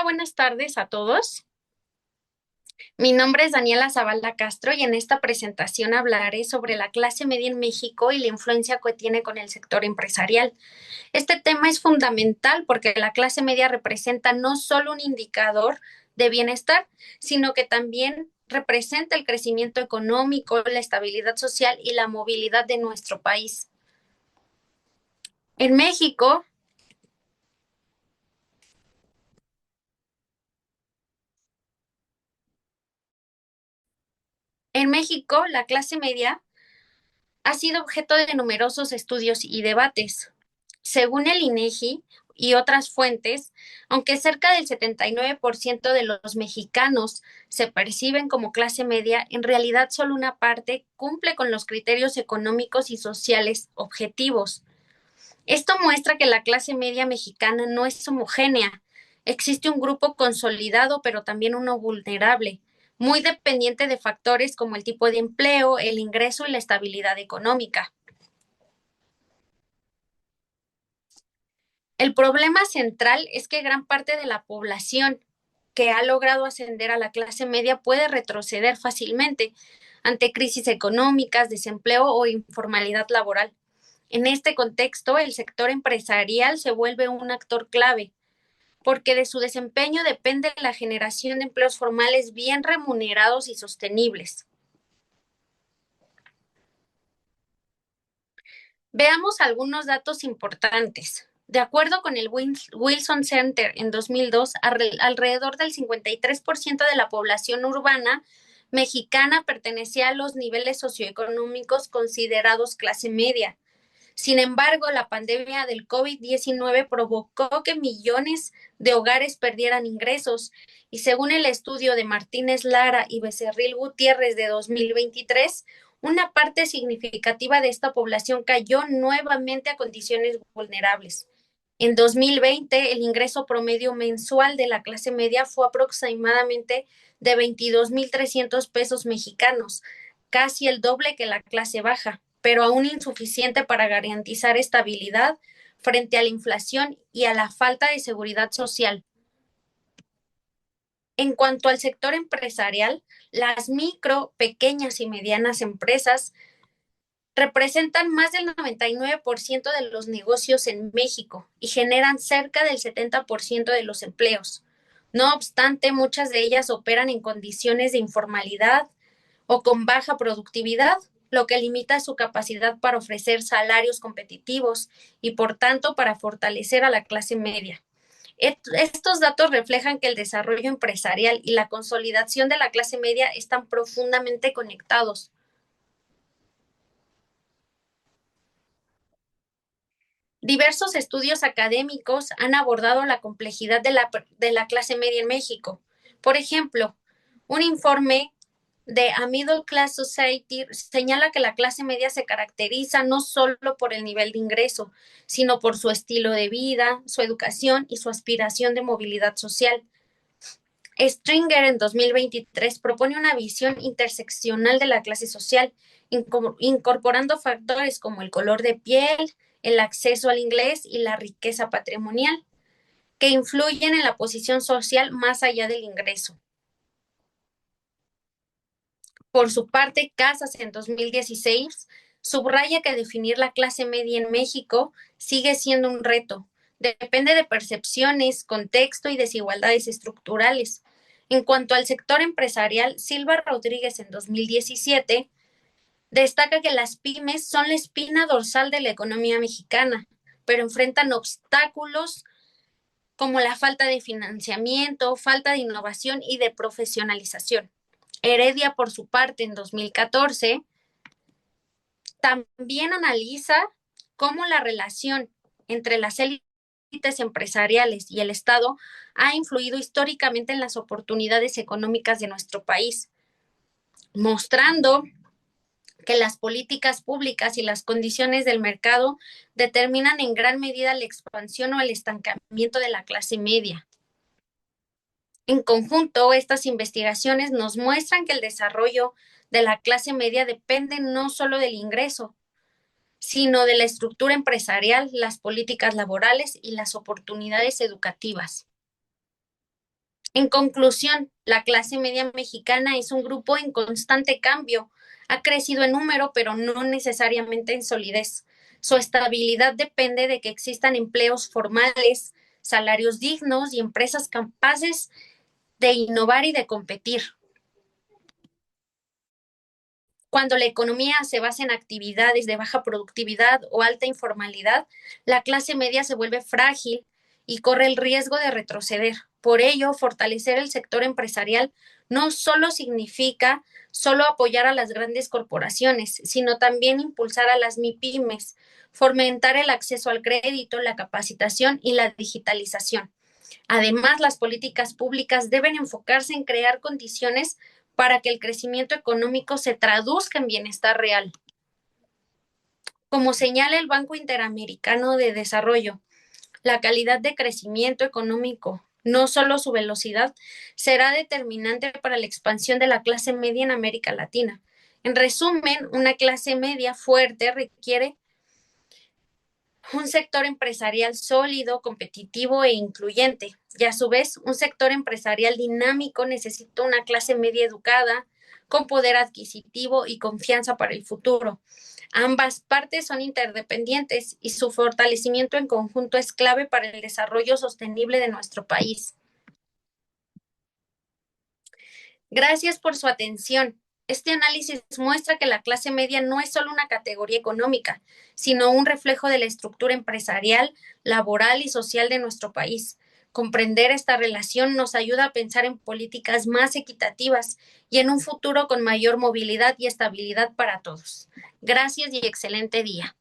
Hola, buenas tardes a todos. Mi nombre es Daniela Zavala Castro y en esta presentación hablaré sobre la clase media en México y la influencia que tiene con el sector empresarial. Este tema es fundamental porque la clase media representa no solo un indicador de bienestar, sino que también representa el crecimiento económico, la estabilidad social y la movilidad de nuestro país. En México, la clase media ha sido objeto de numerosos estudios y debates. Según el INEGI y otras fuentes, aunque cerca del 79% de los mexicanos se perciben como clase media, en realidad solo una parte cumple con los criterios económicos y sociales objetivos. Esto muestra que la clase media mexicana no es homogénea. Existe un grupo consolidado, pero también uno vulnerable, muy dependiente de factores como el tipo de empleo, el ingreso y la estabilidad económica. El problema central es que gran parte de la población que ha logrado ascender a la clase media puede retroceder fácilmente ante crisis económicas, desempleo o informalidad laboral. En este contexto, el sector empresarial se vuelve un actor clave, porque de su desempeño depende la generación de empleos formales bien remunerados y sostenibles. Veamos algunos datos importantes. De acuerdo con el Wilson Center en 2002, alrededor del 53% de la población urbana mexicana pertenecía a los niveles socioeconómicos considerados clase media. Sin embargo, la pandemia del COVID-19 provocó que millones de hogares perdieran ingresos y según el estudio de Martínez Lara y Becerril Gutiérrez de 2023, una parte significativa de esta población cayó nuevamente a condiciones vulnerables. En 2020, el ingreso promedio mensual de la clase media fue aproximadamente de 22,300 pesos mexicanos, casi el doble que la clase baja, pero aún insuficiente para garantizar estabilidad frente a la inflación y a la falta de seguridad social. En cuanto al sector empresarial, las micro, pequeñas y medianas empresas representan más del 99% de los negocios en México y generan cerca del 70% de los empleos. No obstante, muchas de ellas operan en condiciones de informalidad o con baja productividad, lo que limita su capacidad para ofrecer salarios competitivos y, por tanto, para fortalecer a la clase media. Estos datos reflejan que el desarrollo empresarial y la consolidación de la clase media están profundamente conectados. Diversos estudios académicos han abordado la complejidad de la clase media en México. Por ejemplo, un informe de A Middle Class Society señala que la clase media se caracteriza no solo por el nivel de ingreso, sino por su estilo de vida, su educación y su aspiración de movilidad social. Stringer en 2023 propone una visión interseccional de la clase social, incorporando factores como el color de piel, el acceso al inglés y la riqueza patrimonial, que influyen en la posición social más allá del ingreso. Por su parte, Casas en 2016 subraya que definir la clase media en México sigue siendo un reto. Depende de percepciones, contexto y desigualdades estructurales. En cuanto al sector empresarial, Silva Rodríguez en 2017 destaca que las pymes son la espina dorsal de la economía mexicana, pero enfrentan obstáculos como la falta de financiamiento, falta de innovación y de profesionalización. Heredia, por su parte, en 2014, también analiza cómo la relación entre las élites empresariales y el Estado ha influido históricamente en las oportunidades económicas de nuestro país, mostrando que las políticas públicas y las condiciones del mercado determinan en gran medida la expansión o el estancamiento de la clase media. En conjunto, estas investigaciones nos muestran que el desarrollo de la clase media depende no solo del ingreso, sino de la estructura empresarial, las políticas laborales y las oportunidades educativas. En conclusión, la clase media mexicana es un grupo en constante cambio. Ha crecido en número, pero no necesariamente en solidez. Su estabilidad depende de que existan empleos formales, salarios dignos y empresas capaces de innovar y de competir. Cuando la economía se basa en actividades de baja productividad o alta informalidad, la clase media se vuelve frágil y corre el riesgo de retroceder. Por ello, fortalecer el sector empresarial no solo significa solo apoyar a las grandes corporaciones, sino también impulsar a las MIPIMES, fomentar el acceso al crédito, la capacitación y la digitalización. Además, las políticas públicas deben enfocarse en crear condiciones para que el crecimiento económico se traduzca en bienestar real. Como señala el Banco Interamericano de Desarrollo, la calidad de crecimiento económico, no solo su velocidad, será determinante para la expansión de la clase media en América Latina. En resumen, una clase media fuerte requiere un sector empresarial sólido, competitivo e incluyente. Y a su vez, un sector empresarial dinámico necesita una clase media educada, con poder adquisitivo y confianza para el futuro. Ambas partes son interdependientes y su fortalecimiento en conjunto es clave para el desarrollo sostenible de nuestro país. Gracias por su atención. Este análisis muestra que la clase media no es solo una categoría económica, sino un reflejo de la estructura empresarial, laboral y social de nuestro país. Comprender esta relación nos ayuda a pensar en políticas más equitativas y en un futuro con mayor movilidad y estabilidad para todos. Gracias y excelente día.